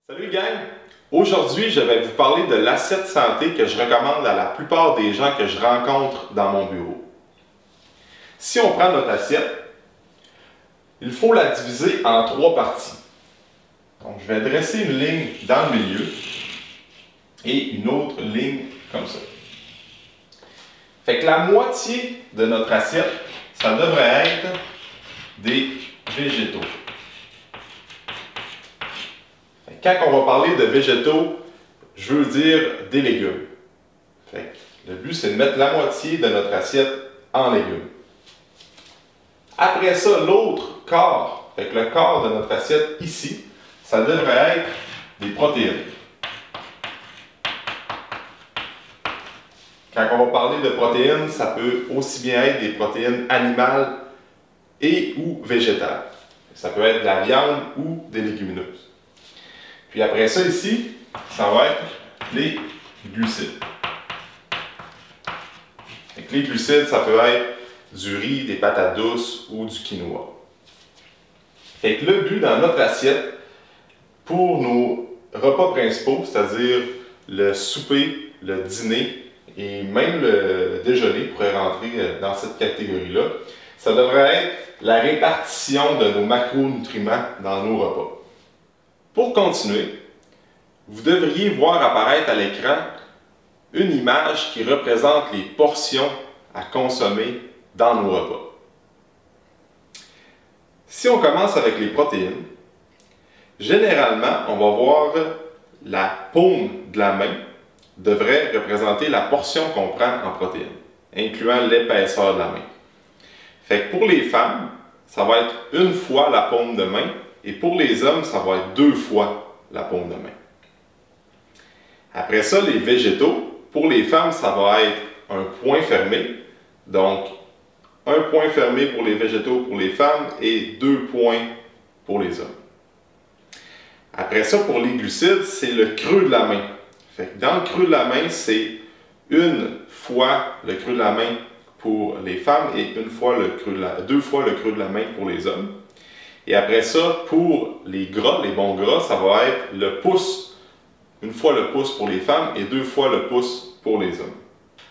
Salut gang! Aujourd'hui, je vais vous parler de l'assiette santé que je recommande à la plupart des gens que je rencontre dans mon bureau. Si on prend notre assiette, il faut la diviser en 3 parties. Donc, je vais dresser une ligne dans le milieu et une autre ligne comme ça. Fait que la moitié de notre assiette, ça devrait être des végétaux. Quand on va parler de végétaux, je veux dire des légumes. Fait que le but, c'est de mettre la moitié de notre assiette en légumes. Après ça, l'autre quart, fait que le quart de notre assiette ici, ça devrait être des protéines. Quand on va parler de protéines, ça peut aussi bien être des protéines animales et ou végétales. Ça peut être de la viande ou des légumineuses. Puis après ça ici, ça va être les glucides. Donc, les glucides, ça peut être du riz, des patates douces ou du quinoa. Fait que le but dans notre assiette, pour nos repas principaux, c'est-à-dire le souper, le dîner et même le déjeuner pourrait rentrer dans cette catégorie-là, ça devrait être la répartition de nos macronutriments dans nos repas. Pour continuer, vous devriez voir apparaître à l'écran une image qui représente les portions à consommer dans nos repas. Si on commence avec les protéines, généralement, on va voir la paume de la main devrait représenter la portion qu'on prend en protéines, incluant l'épaisseur de la main. Fait que pour les femmes, ça va être une fois la paume de main, et pour les hommes, ça va être 2 fois la paume de main. Après ça, les végétaux, pour les femmes, ça va être un point fermé. Donc, un point fermé pour les végétaux pour les femmes et 2 points pour les hommes. Après ça, pour les glucides, c'est le creux de la main. Fait que dans le creux de la main, c'est 1 fois le creux de la main pour les femmes et 2 fois le creux de la main pour les hommes. Et après ça, pour les gras, les bons gras, ça va être le pouce, 1 fois le pouce pour les femmes et 2 fois le pouce pour les hommes.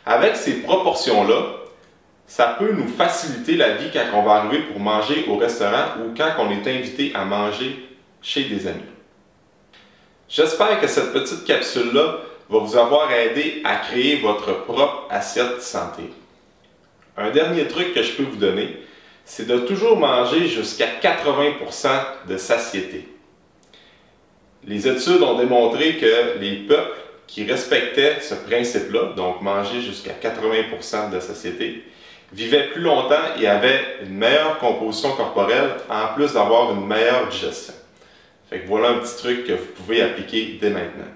Avec ces proportions-là, ça peut nous faciliter la vie quand on va arriver pour manger au restaurant ou quand on est invité à manger chez des amis. J'espère que cette petite capsule-là va vous avoir aidé à créer votre propre assiette santé. Un dernier truc que je peux vous donner, c'est de toujours manger jusqu'à 80% de satiété. Les études ont démontré que les peuples qui respectaient ce principe-là, donc manger jusqu'à 80% de satiété, vivaient plus longtemps et avaient une meilleure composition corporelle, en plus d'avoir une meilleure digestion. Fait que voilà un petit truc que vous pouvez appliquer dès maintenant.